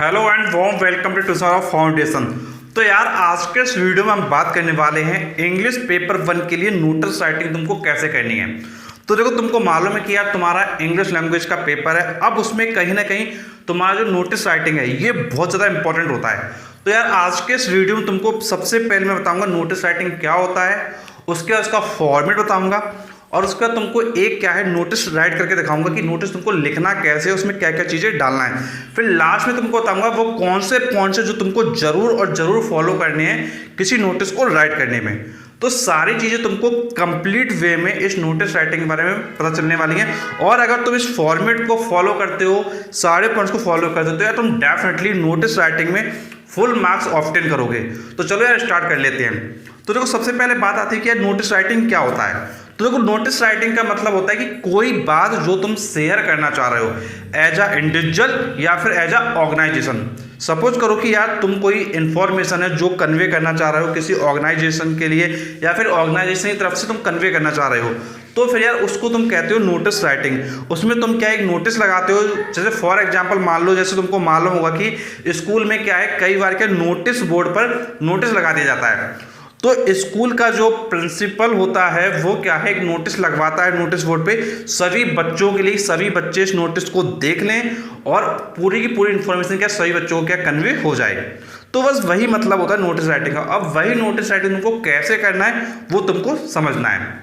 Hello and warm welcome to टूसारा foundation. तो यार आज के इस वीडियो में हम बात करने वाले हैं इंग्लिश पेपर 1 के लिए नोटिस राइटिंग तुमको कैसे करनी है। तो देखो तुमको मालूम है कि यार तुम्हारा इंग्लिश लैंग्वेज का पेपर है, अब उसमें कहीं ना कहीं तुम्हारा जो नोटिस राइटिंग है ये बहुत ज़्यादा इंपॉर्टेंट होता है। तो यार आज के इस वीडियो में तुमको सबसे पहले मैं बताऊँगा नोटिस राइटिंग क्या होता है, उसके बाद उसका फॉर्मेट बताऊँगा और उसके बाद तुमको एक क्या है नोटिस राइट करके दिखाऊंगा कि नोटिस तुमको लिखना कैसे है, उसमें क्या क्या चीज़ें डालना है। फिर लास्ट में तुमको बताऊंगा वो कौन से पॉइंट्स है जो तुमको जरूर और जरूर फॉलो करने हैं किसी नोटिस को राइट करने में। तो सारी चीज़ें तुमको कंप्लीट वे में इस नोटिस राइटिंग के बारे में पता चलने वाली हैं। और अगर तुम इस फॉर्मेट को फॉलो करते हो, सारे पॉइंट्स को फॉलो करते हो, तो यार तुम डेफिनेटली नोटिस राइटिंग में फुल मार्क्स ऑब्टेन करोगे। तो चलो यार स्टार्ट कर लेते हैं। तो देखो सबसे पहले बात आती है कि यार नोटिस राइटिंग क्या होता है। तो देखो नोटिस राइटिंग का मतलब होता है कि कोई बात जो तुम शेयर करना चाह रहे हो एज अ इंडिविजुअल या फिर एज अ ऑर्गेनाइजेशन। सपोज करो कि यार तुम कोई इंफॉर्मेशन है जो कन्वे करना चाह रहे हो किसी ऑर्गेनाइजेशन के लिए या फिर ऑर्गेनाइजेशन की तरफ से तुम कन्वे करना चाह रहे हो, तो फिर यार उसको तुम कहते हो नोटिस राइटिंग। उसमें तुम क्या एक नोटिस लगाते हो। जैसे फॉर एग्जांपल मान लो, जैसे तुमको मालूम होगा कि स्कूल में क्या है कई बार क्या नोटिस बोर्ड पर नोटिस लगा दिया जाता है। तो स्कूल का जो प्रिंसिपल होता है वो क्या है एक नोटिस लगवाता है नोटिस बोर्ड पे सभी बच्चों के लिए, सभी बच्चे इस नोटिस को देख लें और पूरी की पूरी इन्फॉर्मेशन क्या सभी बच्चों को क्या कन्वे हो जाए। तो बस वही मतलब होता है नोटिस राइटिंग का। अब वही नोटिस राइटिंग तुमको कैसे करना है वो तुमको समझना है।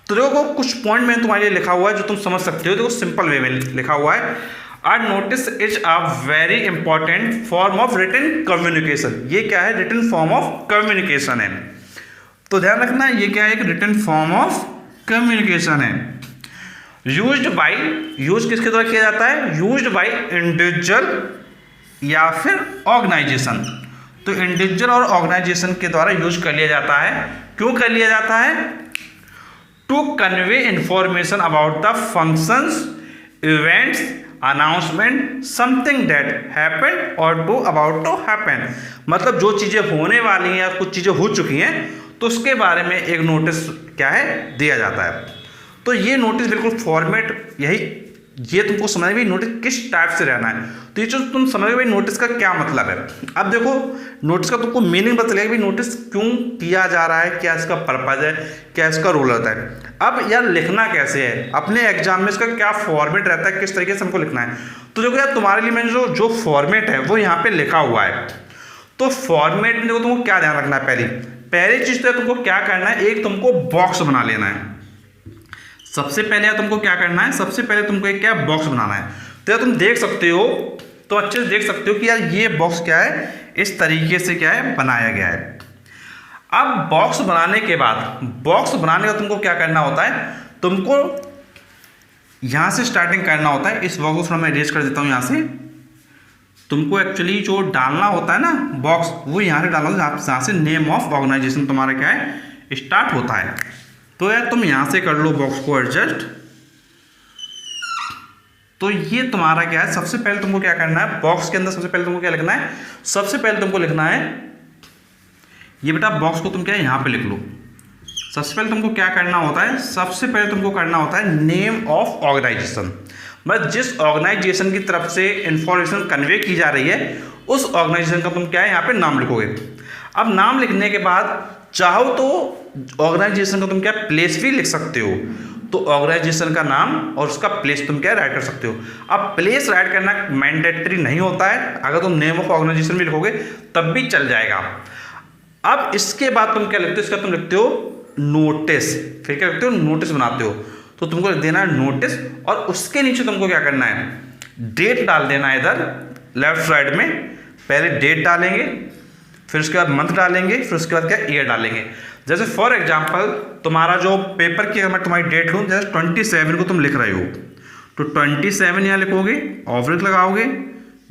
तो देखो कुछ पॉइंट मैंने तुम्हारे लिए लिखा हुआ है जो तुम समझ सकते हो। देखो सिंपल वे में लिखा हुआ है, A notice is a very important form of written communication। ये क्या है रिटन फॉर्म ऑफ कम्युनिकेशन है। तो ध्यान रखना ये क्या है एक रिटन फॉर्म ऑफ कम्युनिकेशन है। यूज्ड बाय, यूज किसके द्वारा किया जाता है, यूज्ड बाय इंडिविजुअल या फिर ऑर्गेनाइजेशन। तो इंडिविजुअल और ऑर्गेनाइजेशन के द्वारा यूज कर लिया जाता है। क्यों कर लिया जाता है, to convey information about the functions, events, announcement, something that happened और टू अबाउट टू हैपन। मतलब जो चीज़ें होने वाली हैं या कुछ चीज़ें हो चुकी हैं तो उसके बारे में एक नोटिस क्या है दिया जाता है। तो ये नोटिस बिल्कुल फॉर्मेट यही, ये तुमको समझ में नोटिस किस टाइप से रहना है। तो ये जो तुम समझ भाई नोटिस का क्या मतलब है। अब देखो नोटिस का तुमको मीनिंग पता चलेगा कि नोटिस क्यों किया जा रहा है, क्या इसका पर्पज है, क्या इसका रोल होता है। अब यार लिखना कैसे है, अपने एग्जाम में इसका क्या फॉर्मेट रहता है, किस तरीके से हमको लिखना है। तो देखो यार तुम्हारे लिए मैंने जो फॉर्मेट है वो यहाँ पे लिखा हुआ है। तो फॉर्मेट में देखो तुमको क्या ध्यान रखना है, पहली चीज तो तुमको क्या करना है, एक तुमको बॉक्स बना लेना है। सबसे पहले तुमको क्या करना है, सबसे पहले तुमको एक क्या बॉक्स बनाना है। तो यार तुम देख सकते हो, तो अच्छे से देख सकते हो कि यार ये बॉक्स क्या है इस तरीके से क्या है बनाया गया है। अब बॉक्स बनाने के बाद, बॉक्स बनाने का तुमको क्या करना होता है, तुमको यहां से स्टार्टिंग करना होता है। इस बॉक्स को मैं इरेज कर देता हूं यहां से। तुमको एक्चुअली जो डालना होता है ना बॉक्स, वो यहाँ से डालना होता है जहाँ से नेम ऑफ ऑर्गेनाइजेशन तुम्हारा क्या है स्टार्ट होता है। तो यार तुम यहाँ से कर लो बॉक्स को एडजस्ट। तो ये तुम्हारा क्या है, सबसे पहले तुमको क्या करना है बॉक्स के अंदर, सबसे पहले तुमको क्या लिखना है, सबसे पहले तुमको लिखना है ये बेटा बॉक्स को तुम क्या है यहाँ पे लिख लो। सबसे पहले तुमको क्या करना होता है, सबसे पहले तुमको करना होता है नेम ऑफ ऑर्गेनाइजेशन। बस जिस ऑर्गेनाइजेशन की तरफ से इंफॉर्मेशन कन्वे की जा रही है उस ऑर्गेनाइजेशन का तुम क्या है यहाँ पे नाम लिखोगे। अब नाम लिखने के बाद चाहो तो ऑर्गेनाइजेशन का तुम क्या प्लेस भी लिख सकते हो। तो ऑर्गेनाइजेशन का नाम और उसका प्लेस तुम क्या राइट कर सकते हो। अब प्लेस राइट करना मैंडेटरी नहीं होता है, अगर तुम नेम ऑफ ऑर्गेनाइजेशन भी लिखोगे तब भी चल जाएगा। अब इसके बाद तुम क्या लिखते हो, इसका तुम लिखते हो नोटिस, फिर क्या लिखते हो नोटिस बनाते हो। तो तुमको लिख देना है नोटिस और उसके नीचे तुमको क्या करना है डेट डाल देना है इधर लेफ्ट साइड में। पहले डेट डालेंगे, फिर उसके बाद मंथ डालेंगे, फिर उसके बाद क्या ईयर डालेंगे। जैसे फॉर एग्जांपल तुम्हारा जो पेपर की अगर मैं तुम्हारी डेट लूँ, जैसे 27 को तुम लिख रहे हो तो 27 यहाँ लिखोगे, ऑवरेज लगाओगे,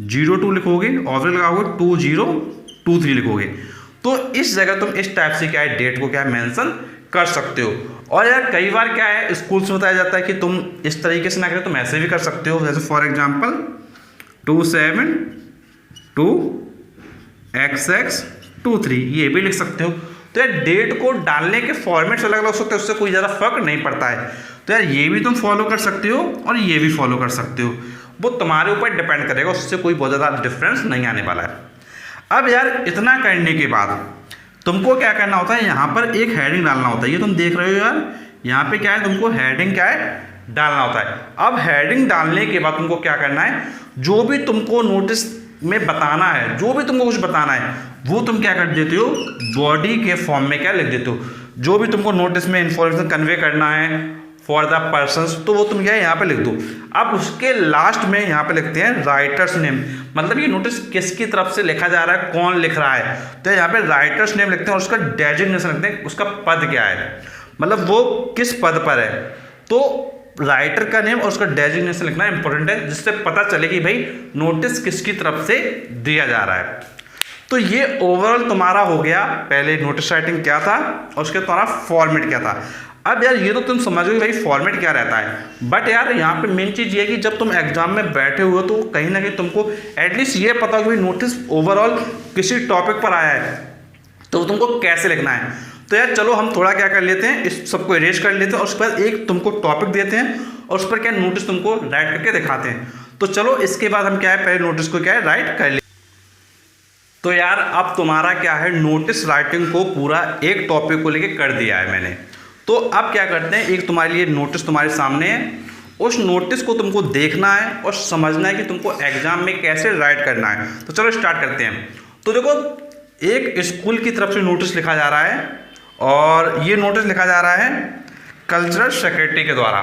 02 लिखोगे, ऑवरेज लगाओगे, 2023 लिखोगे। तो इस जगह तुम इस टाइप से क्या है डेट को क्या है मेंशन कर सकते हो। और यार कई बार क्या है स्कूल से बताया जाता है कि तुम इस तरीके से ना करें, तुम ऐसे भी कर सकते हो। जैसे फॉर एग्जांपल 27/2XX23 ये भी लिख सकते हो। तो यार डेट को डालने के फॉर्मेट से अलग अलग हो सकते हैं, उससे कोई ज़्यादा फर्क नहीं पड़ता है। तो यार ये भी तुम फॉलो कर सकते हो और ये भी फॉलो कर सकते हो। वो तुम्हारे ऊपर डिपेंड करेगा, उससे कोई बहुत ज़्यादा डिफरेंस नहीं आने वाला है। अब यार इतना करने के बाद तुमको क्या करना होता है, यहाँ पर एक हेडिंग डालना होता है। ये तुम देख रहे हो यार, यहाँ पे क्या है, तुमको हेडिंग क्या है डालना होता है। अब हेडिंग डालने के बाद तुमको क्या करना है, जो भी तुमको नोटिस में बताना है, जो भी तुमको कुछ बताना है, वो तुम क्या कर देते हो, बॉडी के फॉर्म में क्या लिख देते हो। जो भी तुमको नोटिस में इंफॉर्मेशन कन्वे करना है फॉर द पर्सन्स, तो वो तुम क्या है यहाँ पे लिख दो। अब उसके लास्ट में यहाँ पे लिखते हैं राइटर्स नेम, मतलब ये नोटिस किसकी तरफ से लिखा जा रहा है, कौन लिख रहा है, तो यहाँ पे राइटर्स नेम लिखते हैं और उसका डेजिग्नेशन लिखते हैं, उसका पद क्या है, मतलब वो किस पद पर है। तो राइटर का नेम और उसका डेजिग्नेशन लिखना इंपॉर्टेंट है, जिससे पता चले कि भाई नोटिस किसकी तरफ से दिया जा रहा है। तो ये ओवरऑल तुम्हारा हो गया, पहले नोटिस राइटिंग क्या था और उसके तुम्हारा फॉर्मेट क्या था। अब यार ये तो तुम समझोगे भाई फॉर्मेट क्या रहता है, बट यार यहाँ पे मेन चीज़ ये है कि जब तुम एग्जाम में बैठे हुए हो तो कहीं ना कहीं तुमको एटलीस्ट ये पता हो कि भाई नोटिस ओवरऑल किसी टॉपिक पर आया है, तो तुमको कैसे लिखना है। तो यार चलो हम थोड़ा क्या कर लेते हैं, इस सबको इरेज कर लेते हैं और उसके बाद एक तुमको टॉपिक देते हैं और उस पर क्या नोटिस तुमको राइट करके दिखाते हैं। तो चलो इसके बाद हम क्या है, पहले नोटिस को क्या है राइट कर ले। तो यार अब तुम्हारा क्या है, नोटिस राइटिंग को पूरा एक टॉपिक को लेके कर दिया है मैंने। तो अब क्या करते हैं, एक तुम्हारे लिए नोटिस तुम्हारे सामने है, उस नोटिस को तुमको देखना है और समझना है कि तुमको एग्जाम में कैसे राइट करना है। तो चलो स्टार्ट करते हैं। तो देखो एक स्कूल की तरफ से नोटिस लिखा जा रहा है और ये नोटिस लिखा जा रहा है कल्चरल सेक्रेटरी के द्वारा।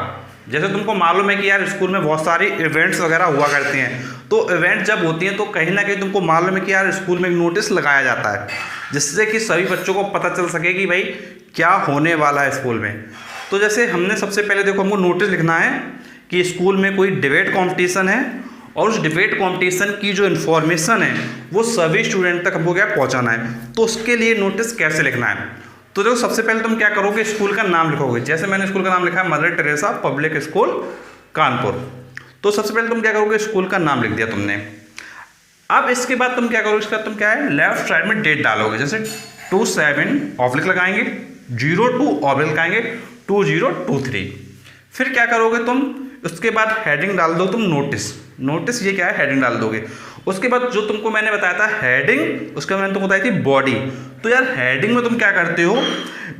जैसे तुमको मालूम है कि यार स्कूल में बहुत सारी इवेंट्स वगैरह हुआ करते हैं, तो इवेंट जब होती हैं तो कहीं ना कहीं तुमको मालूम है कि यार स्कूल में एक नोटिस लगाया जाता है, जिससे कि सभी बच्चों को पता चल सके कि भाई क्या होने वाला है स्कूल में। तो जैसे हमने सबसे पहले देखो हमको नोटिस लिखना है कि स्कूल में कोई डिबेट कॉम्पिटिशन है और उस डिबेट कॉम्पिटिशन की जो इन्फॉर्मेशन है वो सभी स्टूडेंट तक हमको क्या पहुँचाना है। तो उसके लिए नोटिस कैसे लिखना है, तो देखो सबसे पहले तुम क्या करोगे, स्कूल का नाम लिखोगे। जैसे मैंने स्कूल का नाम लिखा है mother Teresa public school Kanpur. तो सबसे पहले तुम क्या करोगे, स्कूल का नाम लिख दिया तुमने। अब इसके बाद तुम क्या करोगे, इसका तुम क्या है लेफ्ट साइड में डेट डालोगे। जैसे 27 ऑब्लिक लगाएंगे, 02 ऑब्लिक लगाएंगे, 2023। फिर क्या करोगे तुम, उसके बाद हेडिंग डाल दो तुम नोटिस। नोटिस ये क्या है, हेडिंग डाल दोगे। उसके बाद जो तुमको मैंने बताया था हेडिंग, उसके बाद मैंने तुमको बताई थी बॉडी। तो यार हेडिंग में तुम क्या करते हो,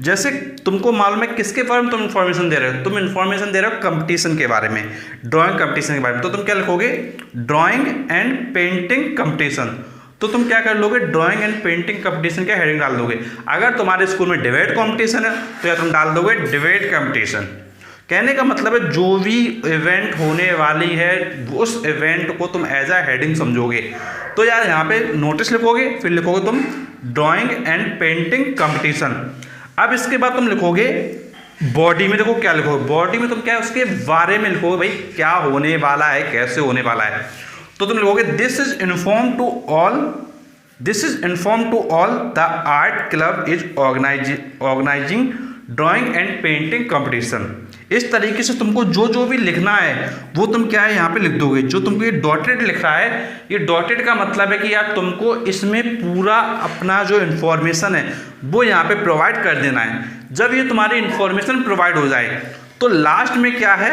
जैसे तुमको मालूम है किसके बारे में तुम इन्फॉर्मेशन दे रहे हो, तुम इन्फॉर्मेशन दे रहे हो कंपटीशन के बारे में, ड्राइंग कंपटीशन के बारे में। तो तुम क्या लिखोगे, ड्राइंग एंड पेंटिंग कंपटीशन। तो तुम क्या कर लोगे, ड्राइंग एंड पेंटिंग कंपटीशन का हेडिंग डाल दोगे। अगर तुम्हारे स्कूल में डिबेट कंपटीशन है तो यार तुम डाल दोगे डिबेट कंपटीशन। कहने का मतलब है जो भी इवेंट होने वाली है उस इवेंट को तुम एज अ हेडिंग समझोगे। तो यार यहाँ पे नोटिस लिखोगे, फिर लिखोगे तुम ड्राइंग एंड पेंटिंग कंपटीशन। अब इसके बाद तुम लिखोगे बॉडी में, देखो क्या लिखोगे, बॉडी में तुम क्या है उसके बारे में लिखोगे, भाई क्या होने वाला है, कैसे होने वाला है। तो तुम लिखोगे this is inform to all the art club is organizing drawing and painting competition. इस तरीके से तुमको जो जो भी लिखना है वो तुम क्या है यहाँ पे लिख दोगे। जो तुमको ये डॉटेड लिख रहा है, ये डॉटेड का मतलब है कि यार तुमको इसमें पूरा अपना जो इन्फॉर्मेशन है वो यहाँ पे प्रोवाइड कर देना है। जब ये तुम्हारी इन्फॉर्मेशन प्रोवाइड हो जाए तो लास्ट में क्या है,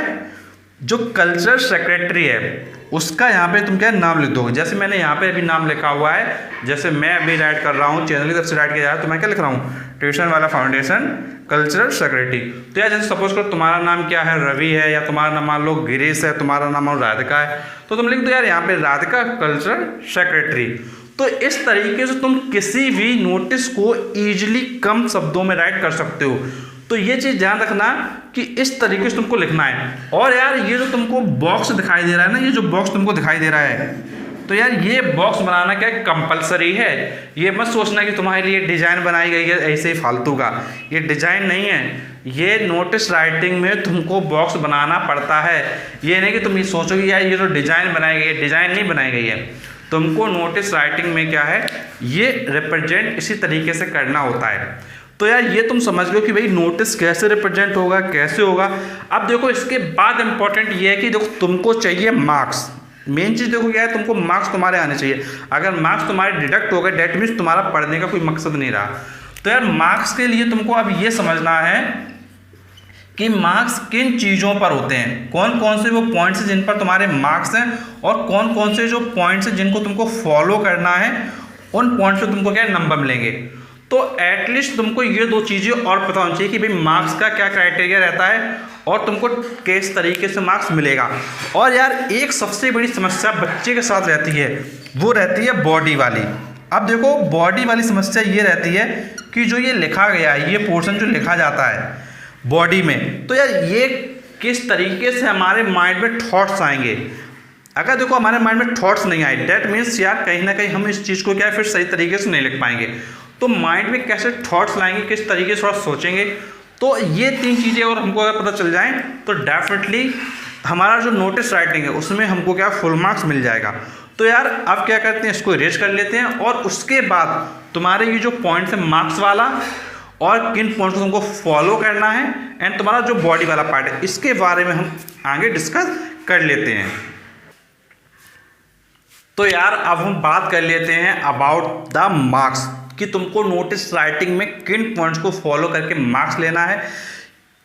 जो कल्चरल सेक्रेटरी है उसका यहाँ पे तुम क्या नाम लिख दोगे। जैसे मैंने यहाँ पे अभी नाम लिखा हुआ है, जैसे मैं अभी राइट कर रहा हूँ, चैनल की तरफ से राइट किया जा रहा है, तो मैं क्या लिख रहा हूँ, ट्यूशन वाला फाउंडेशन कल्चरल सेक्रेटरी। तो यार जैसे सपोज करो तुम्हारा नाम क्या है, रवि है, या तुम्हारा नाम मान लो गिरीश है, तुम्हारा नाम मान लो राधिका है, तो तुम लिख दो यार यहाँ पे राधिका कल्चरल सेक्रेटरी। तो इस तरीके से तुम किसी भी नोटिस को ईजिली कम शब्दों में राइट कर सकते हो। तो ये चीज़ ध्यान रखना कि इस तरीके से तुमको लिखना है। और यार ये जो तुमको बॉक्स दिखाई दे रहा है ना, ये जो बॉक्स तुमको दिखाई दे रहा है, तो यार ये बॉक्स बनाना क्या कंपलसरी है। ये मत सोचना कि तुम्हारे लिए डिज़ाइन बनाई गई है ऐसे ही फालतू का, ये डिज़ाइन नहीं है। ये नोटिस राइटिंग में तुमको बॉक्स बनाना पड़ता है। ये नहीं कि तुम ये सोचोगे यार ये जो डिज़ाइन बनाई गई है, डिज़ाइन नहीं बनाई गई है। तुमको नोटिस राइटिंग में क्या है, ये रिप्रेजेंट इसी तरीके से करना होता है। तो यार ये तुम समझ लो कि भाई नोटिस कैसे रिप्रेजेंट होगा, कैसे होगा। अब देखो इसके बाद इंपॉर्टेंट ये है कि देखो तुमको चाहिए मार्क्स। मेन चीज़ देखो क्या है, तुमको मार्क्स तुम्हारे आने चाहिए। अगर मार्क्स तुम्हारे डिडक्ट हो गए डेट मीन्स तुम्हारा पढ़ने का कोई मकसद नहीं रहा। तो यार मार्क्स के लिए तुमको अब ये समझना है कि मार्क्स किन चीज़ों पर होते हैं, कौन कौन से वो पॉइंट्स हैं जिन पर तुम्हारे मार्क्स हैं, और कौन कौन से जो पॉइंट्स हैं जिनको तुमको फॉलो करना है, उन पॉइंट्स पे तुमको क्या नंबर मिलेंगे। तो एटलीस्ट तुमको ये दो चीज़ें और पता होनी चाहिए कि भाई मार्क्स का क्या क्राइटेरिया रहता है और तुमको किस तरीके से मार्क्स मिलेगा। और यार एक सबसे बड़ी समस्या बच्चे के साथ रहती है, वो रहती है बॉडी वाली। अब देखो बॉडी वाली समस्या ये रहती है कि जो ये लिखा गया है, ये पोर्शन जो लिखा जाता है बॉडी में, तो यार ये किस तरीके से हमारे माइंड में थॉट्स आएंगे। अगर देखो हमारे माइंड में थॉट्स नहीं आए, डेट मीन्स यार कहीं ना कहीं हम इस चीज़ को क्या है फिर सही तरीके से नहीं लिख पाएंगे। तो माइंड में कैसे थॉट्स लाएंगे, किस तरीके से थोड़ा सोचेंगे, तो ये तीन चीज़ें और हमको अगर पता चल जाएं तो डेफिनेटली हमारा जो नोटिस राइटिंग है उसमें हमको क्या फुल मार्क्स मिल जाएगा। तो यार अब क्या करते हैं, इसको इरेज कर लेते हैं और उसके बाद तुम्हारे ये जो पॉइंट्स है मार्क्स वाला और किन पॉइंट्स को तुमको फॉलो करना है एंड तुम्हारा जो बॉडी वाला पार्ट है, इसके बारे में हम आगे डिस्कस कर लेते हैं। तो यार अब हम बात कर लेते हैं अबाउट द मार्क्स कि तुमको नोटिस राइटिंग में किन पॉइंट्स को फॉलो करके मार्क्स लेना है,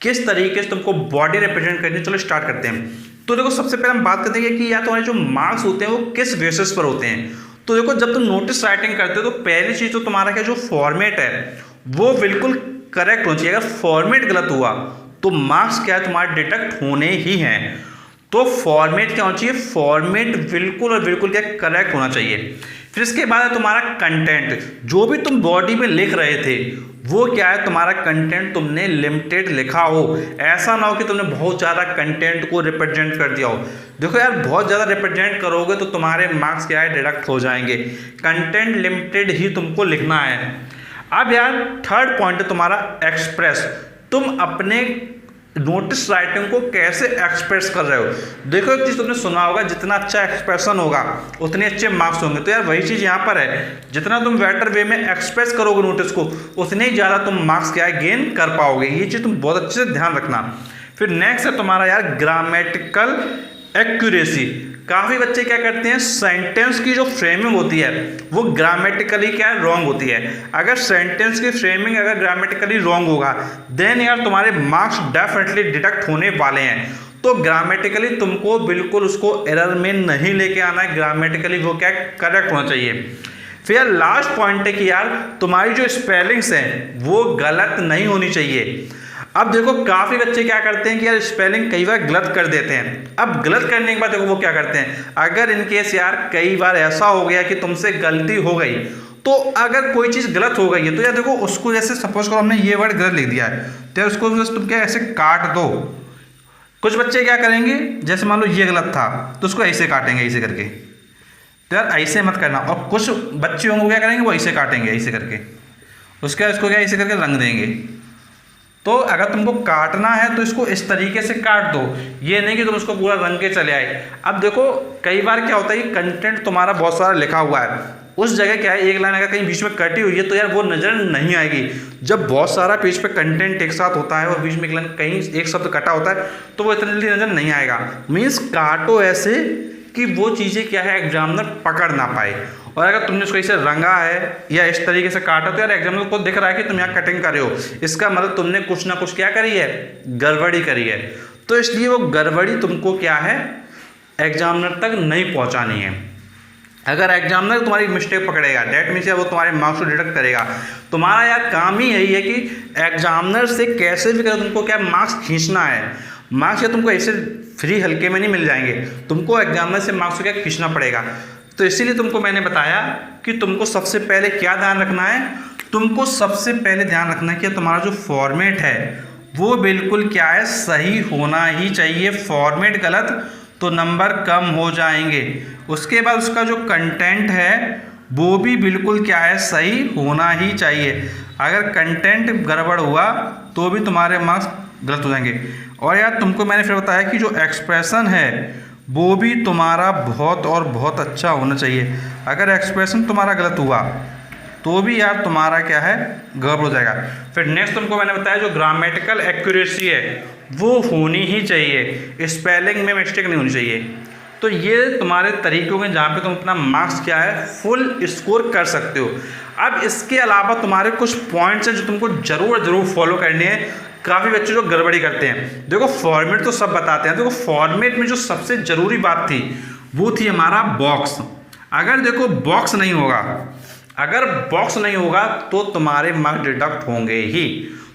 किस तरीके से तुमको बॉडी रिप्रेजेंट करनी है। चलो स्टार्ट करते हैं। तो देखो सबसे पहले हम बात करते हैं कि यार तुम्हारे जो मार्क्स होते हैं वो किस बेसिस पर होते हैं। तो देखो जब तुम नोटिस राइटिंग करते हो तो पहली चीज़ तो तुम्हारा क्या जो फॉर्मेट है वो बिल्कुल करेक्ट होना चाहिए। अगर फॉर्मेट गलत हुआ तो मार्क्स क्या है तुम्हारे डिडक्ट होने ही हैं। तो फॉर्मेट क्या होना चाहिए, फॉर्मेट बिल्कुल और बिल्कुल क्या करेक्ट होना चाहिए। फिर इसके बाद है तुम्हारा कंटेंट, जो भी तुम बॉडी में लिख रहे थे वो क्या है तुम्हारा कंटेंट तुमने लिमिटेड लिखा हो। ऐसा ना हो कि तुमने बहुत ज़्यादा कंटेंट को रिप्रेजेंट कर दिया हो। देखो यार बहुत ज़्यादा रिप्रेजेंट करोगे तो तुम्हारे मार्क्स क्या है डिडक्ट हो जाएंगे। कंटेंट लिमिटेड ही तुमको लिखना है। अब यार थर्ड पॉइंट है तुम्हारा एक्सप्रेस। तुम अपने नोटिस राइटिंग को कैसे एक्सप्रेस कर रहे हो। देखो एक चीज़ तुमने सुना होगा, जितना अच्छा एक्सप्रेशन होगा उतने अच्छे मार्क्स होंगे। तो यार वही चीज़ यहाँ पर है, जितना तुम बेटर वे में एक्सप्रेस करोगे नोटिस को उतने ही ज़्यादा तुम मार्क्स क्या है गेन कर पाओगे। ये चीज़ तुम बहुत अच्छे से ध्यान रखना। फिर नेक्स्ट है तुम्हारा यार ग्रामेटिकल एक्यूरेसी। काफ़ी बच्चे क्या करते हैं, सेंटेंस की जो फ्रेमिंग होती है वो ग्रामेटिकली क्या है रॉन्ग होती है। अगर सेंटेंस की फ्रेमिंग अगर ग्रामेटिकली रॉन्ग होगा देन यार तुम्हारे मार्क्स डेफिनेटली डिडक्ट होने वाले हैं। तो ग्रामेटिकली तुमको बिल्कुल उसको एरर में नहीं लेके आना है, ग्रामेटिकली वो क्या करेक्ट होना चाहिए। फिर लास्ट पॉइंट है कि यार तुम्हारी जो स्पेलिंग्स हैं वो गलत नहीं होनी चाहिए। अब देखो काफ़ी बच्चे क्या करते हैं कि यार स्पेलिंग कई बार गलत कर देते हैं। अब गलत करने के बाद देखो वो क्या करते हैं, अगर इनकेस यार कई बार ऐसा हो गया कि तुमसे गलती हो गई, तो अगर कोई चीज़ गलत हो गई है तो यार देखो उसको जैसे सपोज करो हमने ये वर्ड गलत लिख दिया है तो उसको तुम क्या ऐसे काट दो। कुछ बच्चे क्या करेंगे, जैसे मान लो ये गलत था तो उसको ऐसे काटेंगे ऐसे करके। तो यार ऐसे मत करना। और कुछ बच्चे होंगे क्या करेंगे, वो ऐसे काटेंगे ऐसे करके, उसके बाद इसको क्या ऐसे करके रंग देंगे। तो अगर तुमको काटना है तो इसको इस तरीके से काट दो, ये नहीं कि तुम उसको पूरा रंग के चले आए। अब देखो कई बार क्या होता है कि कंटेंट तुम्हारा बहुत सारा लिखा हुआ है, उस जगह क्या है एक लाइन अगर कहीं बीच में कटी हुई है तो यार वो नज़र नहीं आएगी। जब बहुत सारा पेज पे कंटेंट एक साथ होता है और बीच में एक लाइन कहीं एक शब्द कटा होता है तो वो इतनी जल्दी नज़र नहीं आएगा। मीन्स काटो ऐसे कि वो चीज़ें क्या है एग्जामिनर पकड़ ना पाए। और अगर तुमने उसको ऐसे रंगा है या इस तरीके से काटा तो यार एग्जामिनर को दिख रहा है कि तुम यहाँ कटिंग कर रहे हो, इसका मतलब तुमने कुछ ना कुछ क्या करी है, गड़बड़ी करी है। तो इसलिए वो गड़बड़ी तुमको क्या है एग्जामिनर तक नहीं पहुँचानी है। अगर एग्जामिनर तुम्हारी मिस्टेक पकड़ेगा डेट मीन्स वो तुम्हारे मार्क्स को डिडक्ट करेगा। तुम्हारा यार काम ही यही है कि एग्जामिनर से कैसे भी कर तुमको क्या मार्क्स खींचना है। मार्क्स या तुमको ऐसे फ्री हल्के में नहीं मिल जाएंगे, तुमको एग्जामिनर से मार्क्स को क्या खींचना पड़ेगा। तो इसीलिए तुमको मैंने बताया कि तुमको सबसे पहले क्या ध्यान रखना है, तुमको सबसे पहले ध्यान रखना है कि तुम्हारा जो फॉर्मेट है वो बिल्कुल क्या है सही होना ही चाहिए। फॉर्मेट गलत तो नंबर कम हो जाएंगे। उसके बाद उसका जो कंटेंट है वो भी बिल्कुल क्या है सही होना ही चाहिए। अगर कंटेंट गड़बड़ हुआ तो भी तुम्हारे मार्क्स गलत हो जाएंगे। और यार तुमको मैंने फिर बताया कि जो एक्सप्रेशन है वो भी तुम्हारा बहुत और बहुत अच्छा होना चाहिए। अगर एक्सप्रेशन तुम्हारा गलत हुआ तो भी यार तुम्हारा क्या है गड़बड़ हो जाएगा। फिर नेक्स्ट तुमको मैंने बताया जो ग्रामेटिकल एक्यूरेसी है वो होनी ही चाहिए, स्पेलिंग में मिस्टेक नहीं होनी चाहिए। तो ये तुम्हारे तरीके हैं जहाँ पे तुम अपना मार्क्स क्या है फुल स्कोर कर सकते हो। अब इसके अलावा तुम्हारे कुछ पॉइंट्स हैं जो तुमको ज़रूर फॉलो करने हैं काफ़ी बच्चे जो गड़बड़ी करते हैं। देखो फॉर्मेट तो सब बताते हैं, देखो फॉर्मेट में जो सबसे ज़रूरी बात थी वो थी हमारा बॉक्स। अगर देखो बॉक्स नहीं होगा, अगर बॉक्स नहीं होगा तो तुम्हारे मार्क्स डिडक्ट होंगे ही।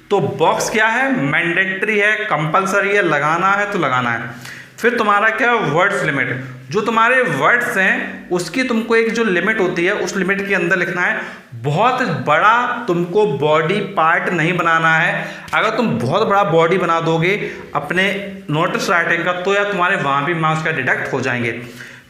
तो बॉक्स क्या है, मैंडेटरी है, कंपलसरी है, लगाना है तो लगाना है। फिर तुम्हारा क्या है, वर्ड्स लिमिट, जो तुम्हारे वर्ड्स हैं उसकी तुमको एक जो लिमिट होती है उस लिमिट के अंदर लिखना है। बहुत बड़ा तुमको बॉडी पार्ट नहीं बनाना है। अगर तुम बहुत बड़ा बॉडी बना दोगे अपने नोटिस राइटिंग का तो यार तुम्हारे वहाँ भी मार्क्स का डिडक्ट हो जाएंगे।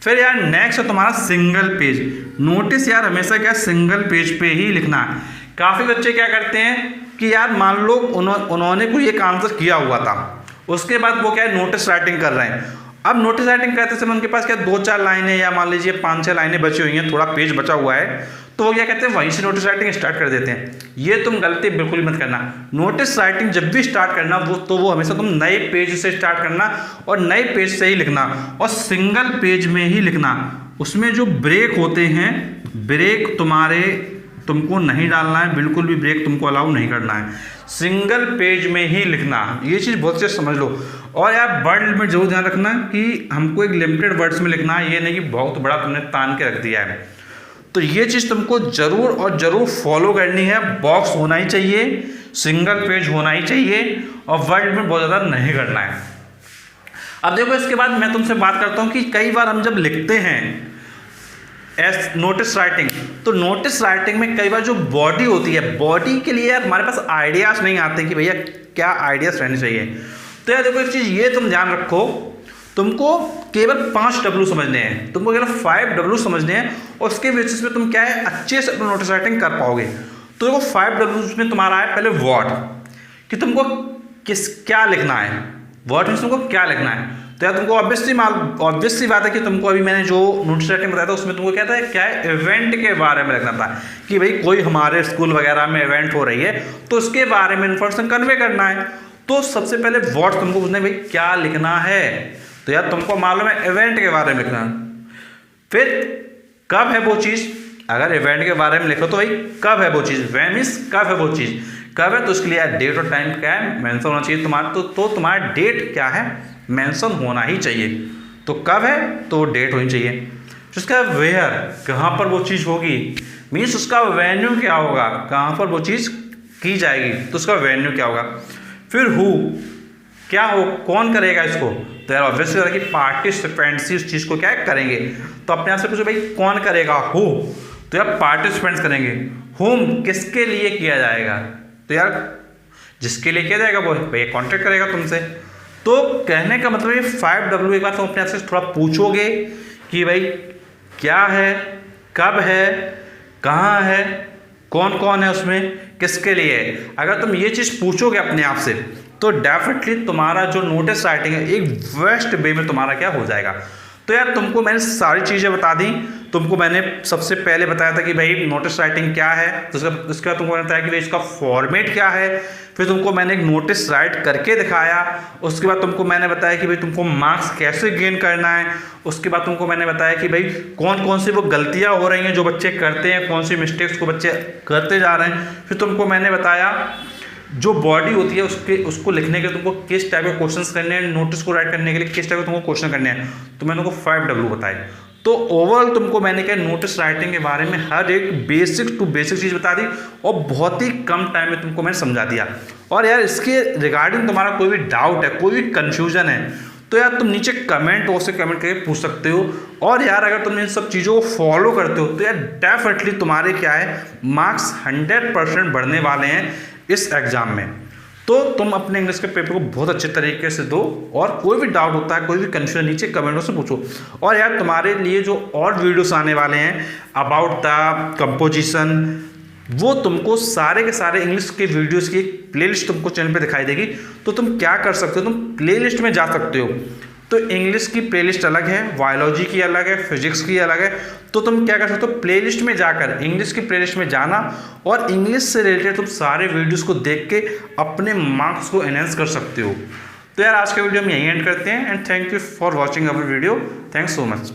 फिर यार नेक्स्ट है तुम्हारा सिंगल पेज। नोटिस यार हमेशा क्या सिंगल पेज पे ही लिखना है। काफ़ी बच्चे क्या करते हैं कि यार मान लो उन्होंने कोई एक आंसर किया हुआ था, उसके बाद वो क्या है नोटिस राइटिंग कर रहे हैं। अब नोटिस राइटिंग करते समय उनके पास क्या 2-4 लाइनें या मान लीजिए 5-6 लाइनें बची हुई हैं, थोड़ा पेज बचा हुआ है, तो वो क्या कहते हैं वहीं से नोटिस राइटिंग स्टार्ट कर देते हैं। ये तुम गलती बिल्कुल मत करना। नोटिस राइटिंग जब भी स्टार्ट करना वो हमेशा तुम नए पेज से स्टार्ट करना और नए पेज से ही लिखना और सिंगल पेज में ही लिखना। उसमें जो ब्रेक होते हैं, ब्रेक तुमको नहीं डालना है, बिल्कुल भी ब्रेक तुमको अलाउ नहीं करना है। सिंगल पेज में ही लिखना, ये चीज़ बहुत से समझ लो। और यार वर्ड लिमिट जरूर ध्यान रखना कि हमको एक लिमिटेड वर्ड्स में लिखना है, ये नहीं कि बहुत बड़ा तुमने तान के रख दिया है। तो ये चीज़ तुमको जरूर और जरूर फॉलो करनी है। बॉक्स होना ही चाहिए, सिंगल पेज होना ही चाहिए और वर्ड लिमिट बहुत ज़्यादा नहीं करना है। अब देखो इसके बाद मैं तुमसे बात करता हूँ कि कई बार हम जब लिखते हैं नोटिस राइटिंग, तो नोटिस राइटिंग में कई बार जो बॉडी होती है, बॉडी के लिए यार हमारे पास आइडियाज़ नहीं आते कि भैया क्या आइडियाज़ रहने चाहिए। तो यार देखो एक चीज़ ये तुम ध्यान रखो, तुमको केवल 5 W समझने हैं, तुमको केवल 5 W समझने हैं और उसके बेसिस पे तुम क्या है अच्छे से अपना नोटिस राइटिंग कर पाओगे। तो देखो 5 W में तुम्हारा है पहले वर्ड, कि तुमको क्या लिखना है, वर्ड में तुमको क्या लिखना है। तो यार तुमको ऑब्वियसली बात है कि तुमको अभी मैंने जो नोटिस राइटिंग बताया था उसमें तुमको क्या था, क्या है इवेंट के बारे में लिखना था कि भाई कोई हमारे स्कूल वगैरह में इवेंट हो रही है तो उसके बारे में इन्फॉर्मेशन कन्वे करना है। तो सबसे पहले वर्ड तुमको पूछना है भाई क्या लिखना है, तो यार तुमको मालूम है इवेंट के बारे में लिखना। फिर कब है वो चीज़, अगर इवेंट के बारे में लिखो तो भाई कब है वो चीज़, व्हेन मींस कब है वो चीज़, कब है तो उसके लिए यार डेट और टाइम क्या है मेंशन होना चाहिए तुम्हारा। तो तुम्हारा डेट क्या है मेंशन होना ही चाहिए। तो कब है तो डेट होनी चाहिए। उसका वेयर, कहाँ पर वो चीज़ होगी, मीन्स उसका वेन्यू क्या होगा, कहाँ पर वो चीज़ की जाएगी तो उसका वेन्यू क्या होगा। फिर हु, क्या हो, कौन करेगा इसको, तो यार ऑब्वियसली है कि पार्टिसिपेंट्स ही उस चीज़ को क्या करेंगे। तो अपने आप से पूछो भाई कौन करेगा, हु, तो यार पार्टिसिपेंट्स करेंगे। हुम, किसके लिए किया जाएगा, तो यार जिसके लिए किया जाएगा वो भैया कॉन्टेक्ट करेगा तुमसे। तो कहने का मतलब ये 5 W एक बार तुम अपने आप से थोड़ा पूछोगे कि भाई क्या है, कब है, कहाँ है, कौन कौन है उसमें, किसके लिए है। अगर तुम ये चीज़ पूछोगे अपने आप से तो डेफिनेटली तुम्हारा जो नोटिस राइटिंग है एक बेस्ट वे में तुम्हारा क्या हो जाएगा। तो यार तुमको मैंने सारी चीज़ें बता दी। तुमको मैंने सबसे पहले बताया था कि भाई नोटिस राइटिंग क्या है, तो उसके बाद तुमको बताया कि भाई इसका फॉर्मेट क्या है। फिर तुमको मैंने एक नोटिस राइट करके दिखाया। उसके बाद तुमको मैंने बताया कि भाई तुमको मार्क्स कैसे गेन करना है। उसके बाद तुमको मैंने बताया कि भाई कौन कौन सी वो गलतियाँ हो रही हैं जो बच्चे करते हैं, कौन सी मिस्टेक्स को बच्चे करते जा रहे हैं। फिर तुमको मैंने बताया जो बॉडी होती है उसको लिखने के लिए तुमको किस टाइप के क्वेश्चंस करने हैं, नोटिस को राइट करने के लिए किस टाइप के तुमको क्वेश्चन करने हैं। तो मैंने तुमको 5 W बताए। तो ओवरऑल तुमको मैंने क्या नोटिस राइटिंग के बारे में हर एक बेसिक टू बेसिक चीज़ बता दी और बहुत ही कम टाइम में तुमको मैंने समझा दिया। और यार इसके रिगार्डिंग तुम्हारा कोई भी डाउट है, कोई भी कन्फ्यूजन है तो यार तुम नीचे कमेंट बॉक्स से कमेंट करके पूछ सकते हो। और यार अगर तुम इन सब चीज़ों को फॉलो करते हो तो यार डेफिनेटली तुम्हारे क्या है मार्क्स 100% बढ़ने वाले हैं इस एग्ज़ाम में। तो तुम अपने इंग्लिश के पेपर को बहुत अच्छे तरीके से दो और कोई भी डाउट होता है, कोई भी कंफ्यूजन नीचे कमेंटों से पूछो। और यार तुम्हारे लिए जो और वीडियोस आने वाले हैं अबाउट द कंपोजिशन, वो तुमको सारे के सारे इंग्लिश के वीडियोस की एक प्लेलिस्ट तुमको चैनल पे दिखाई देगी। तो तुम क्या कर सकते हो, तुम प्लेलिस्ट में जा सकते हो। तो इंग्लिश की प्लेलिस्ट अलग है, बायोलॉजी की अलग है, फिजिक्स की अलग है। तो तुम क्या कर सकते हो, प्लेलिस्ट में जाकर इंग्लिश की प्लेलिस्ट में जाना और इंग्लिश से रिलेटेड तुम सारे वीडियोस को देख के अपने मार्क्स को एनहेंस कर सकते हो। तो यार आज का वीडियो हम यहीं एंड करते हैं and thank you for watching our video. Thanks so much.